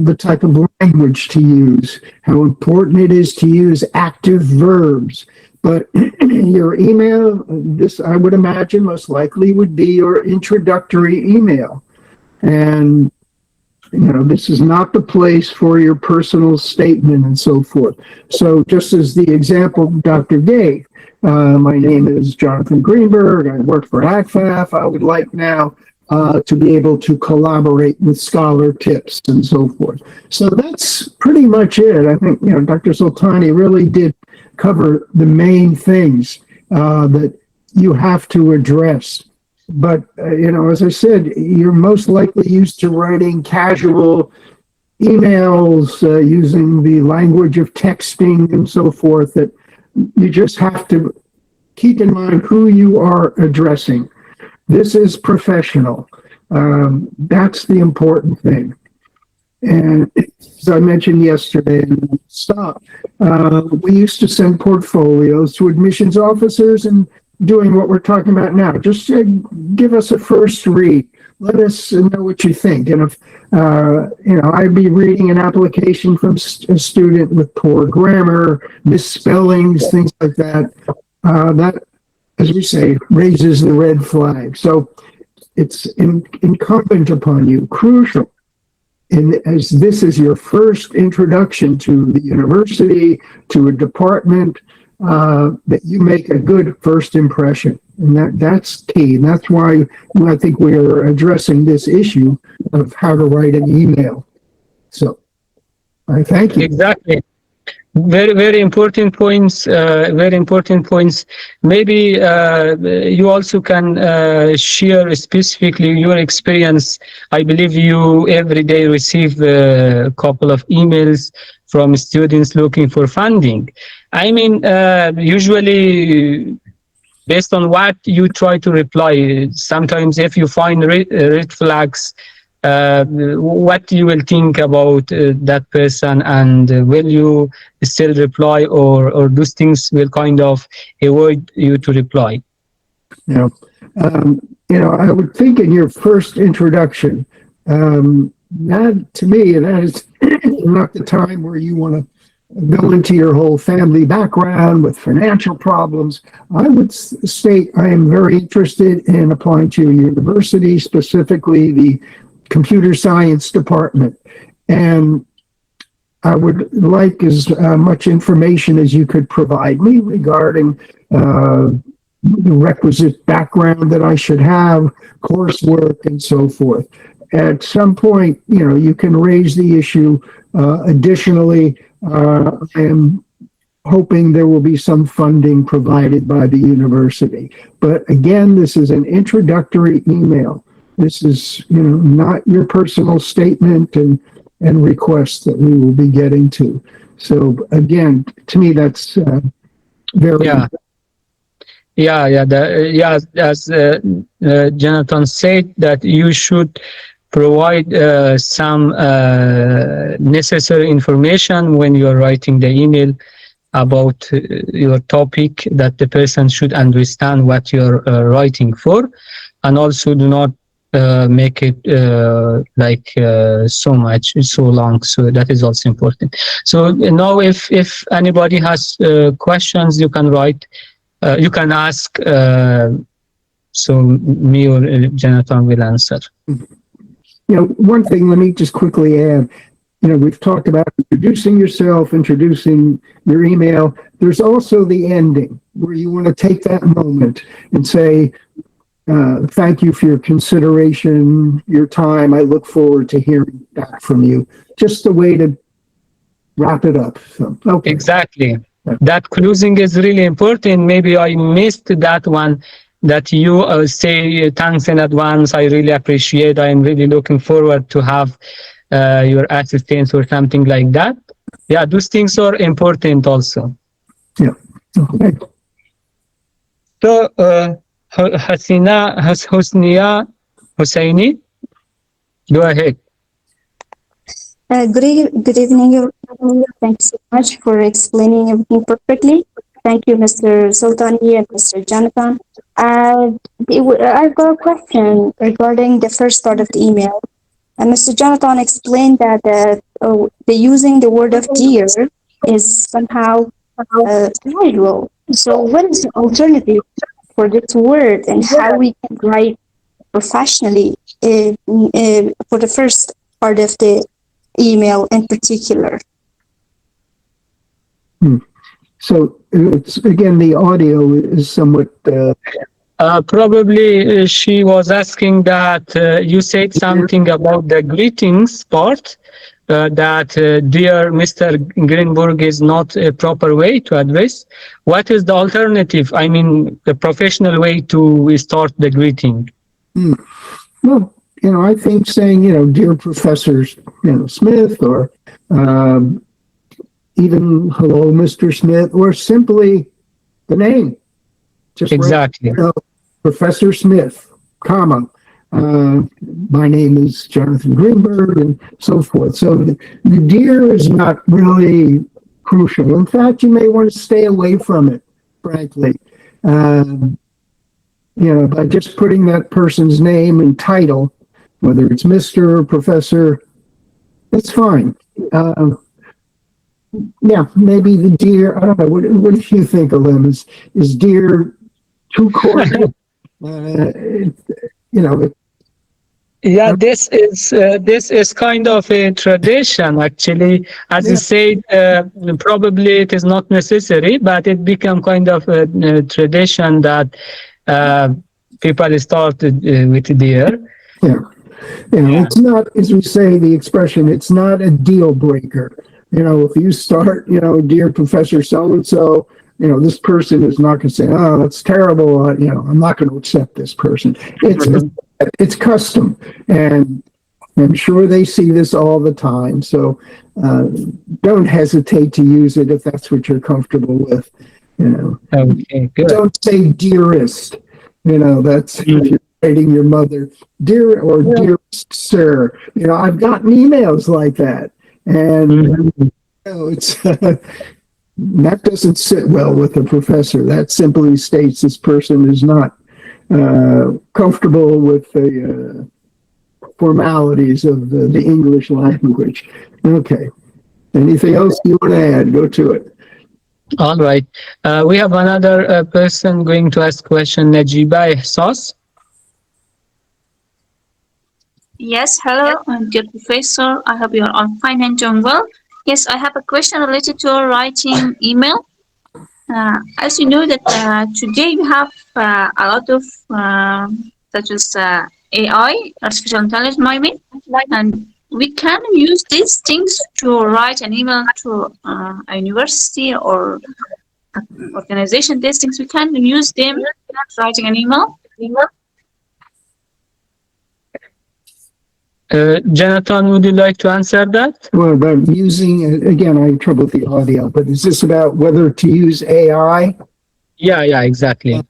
the type of language to use, how important it is to use active verbs. But your email, this I would imagine most likely would be your introductory email. And this is not the place for your personal statement and so forth. So just as the example Dr. gave, my name is Jonathan Greenberg. I work for ACFAF. I would like now to be able to collaborate with ScholarTips and so forth. So that's pretty much it. I think, Dr. Soltani really did cover the main things that you have to address. But, as I said, you're most likely used to writing casual emails using the language of texting and so forth, that you just have to keep in mind who you are addressing. This is professional. That's the important thing. And as I mentioned yesterday, we used to send portfolios to admissions officers and doing what we're talking about now. Just give us a first read. Let us know what you think. And if, I'd be reading an application from a student with poor grammar, misspellings, things like that, that, as we say, raises the red flag. So it's incumbent upon you, crucial, as this is your first introduction to the university, to a department, that you make a good first impression. And that's key. And that's why I think we are addressing this issue of how to write an email. So I thank you. Exactly. Very, very important points. Maybe you also can share specifically your experience. I believe you every day receive a couple of emails from students looking for funding. I mean, usually based on what you try to reply, sometimes if you find red flags, what you will think about that person, and will you still reply, or those things will kind of avoid you to reply? I would think in your first introduction, that to me, that is not the time where you want to go into your whole family background with financial problems. I would state I am very interested in applying to a university, specifically the computer science department. And I would like as much information as you could provide me regarding the requisite background that I should have, coursework, and so forth. At some point, you can raise the issue. Additionally, I am hoping there will be some funding provided by the university. But again, this is an introductory email. This is, not your personal statement and requests that we will be getting to. So again, to me, that's very important. As Jonathan said, that you should provide some necessary information when you are writing the email about your topic, that the person should understand what you're writing for, and also do not make it so long. So that is also important. So now if anybody has questions, you can write, you can ask, so me or Jonathan will answer. One thing, let me just quickly add, we've talked about introducing yourself, introducing your email. There's also the ending where you want to take that moment and say, thank you for your consideration, your time. I look forward to hearing back from you. Just a way to wrap it up. So, okay. Exactly. That closing is really important. Maybe I missed that one, that you say thanks in advance. I really appreciate. I am really looking forward to have your assistance or something like that. Yeah, those things are important also. Yeah. Okay. So, Husnia Hussaini, go ahead. Good evening, everyone. Thank you so much for explaining everything perfectly. Thank you, Mr. Sultani and Mr. Jonathan. I've got a question regarding the first part of the email. And Mr. Jonathan explained that the using the word of dear is somehow casual. So what is the alternative for this word and how we can write professionally for the first part of the email in particular? So it's, again, the audio is somewhat. Probably she was asking that you said something about the greetings part, that dear Mr. Greenberg is not a proper way to address. What is the alternative? I mean, the professional way to start the greeting. Well, I think saying, dear Professor, Smith, or even hello, Mr. Smith, or simply the name. Just Exactly. Professor Smith, comma. My name is Jonathan Greenberg, and so forth. So the dear is not really crucial. In fact, you may want to stay away from it, frankly. By just putting that person's name and title, whether it's Mr. or Professor, that's fine. Yeah, maybe the dear, I don't know, what do you think, Alim? Is dear too cordial? Yeah, this is kind of a tradition, actually. As you said, probably it is not necessary, but it become kind of a tradition that people start with dear. Yeah. It's not, as we say, the expression, it's not a deal breaker. If you start, dear Professor so-and-so, this person is not going to say, oh, that's terrible. I'm not going to accept this person. It's custom, and I'm sure they see this all the time. So don't hesitate to use it if that's what you're comfortable with. Okay, good. Don't say dearest. That's if you're writing your mother, dear or dearest sir. I've gotten emails like that, and it's that doesn't sit well with a professor. That simply states this person is not comfortable with the formalities of the English language. Okay. Anything else you want to add? Go to it. All right. We have another person going to ask question, Najiba Ihsas. Yes, hello, dear Professor. I hope you're all fine and doing well. Yes, I have a question related to writing email. As you know that today we have a lot of such as AI, artificial intelligence, maybe, and we can use these things to write an email to a university or organization. These things we can use them writing an email. Jonathan, would you like to answer that? Well, about using, again, I have trouble with the audio, but is this about whether to use AI? Yeah, exactly.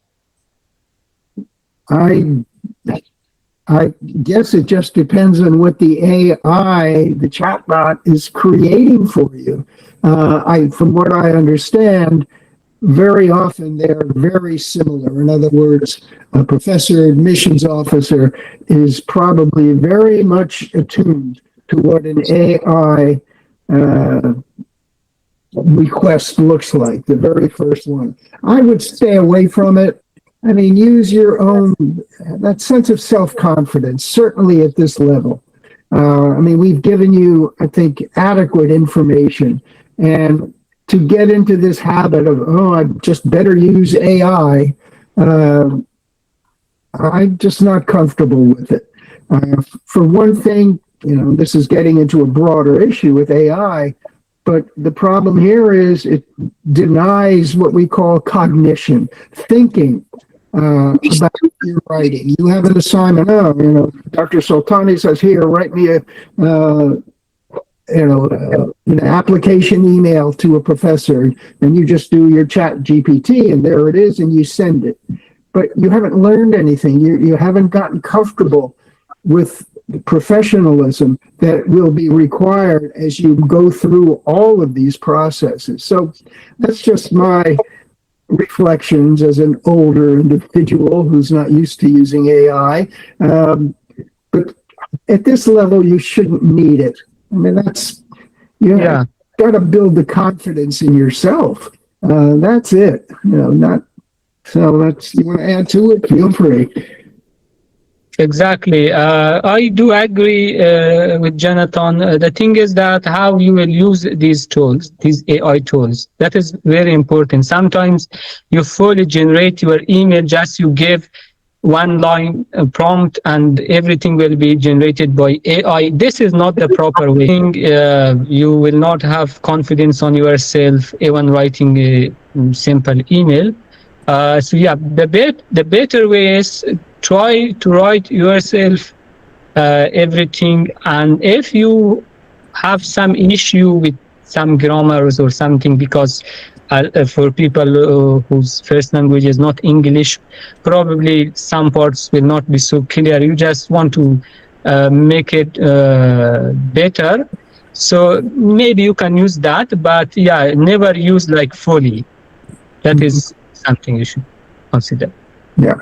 I guess it just depends on what the AI, the chatbot, is creating for you. From what I understand, very often they're very similar. In other words, a professor admissions officer is probably very much attuned to what an AI request looks like, the very first one. I would stay away from it. I mean, use your own, that sense of self-confidence, certainly at this level. We've given you, I think, adequate information. And to get into this habit of, I just better use AI, I'm just not comfortable with it. For one thing, this is getting into a broader issue with AI, but the problem here is it denies what we call cognition, thinking about your writing. You have an assignment. Dr. Sultani says, here, write me an application email to a professor, and you just do your chat GPT, and there it is, and you send it. But you haven't learned anything. You haven't gotten comfortable with the professionalism that will be required as you go through all of these processes. So that's just my reflections as an older individual who's not used to using AI. But at this level, you shouldn't need it. Yeah. Got to build the confidence in yourself. That's it. Not so. That's you want to add to it. Feel free. Exactly. I do agree with Jonathan. The thing is that how you will use these tools, these AI tools, that is very important. Sometimes you fully generate your email, just you give one line prompt and everything will be generated by AI. This is not the proper way. You will not have confidence on yourself even writing a simple email. So yeah, the better way is try to write yourself everything, and if you have some issue with some grammars or something, because for people whose first language is not English, probably some parts will not be so clear. You just want to make it better. So maybe you can use that, but yeah, never use like fully. That is something you should consider. Yeah.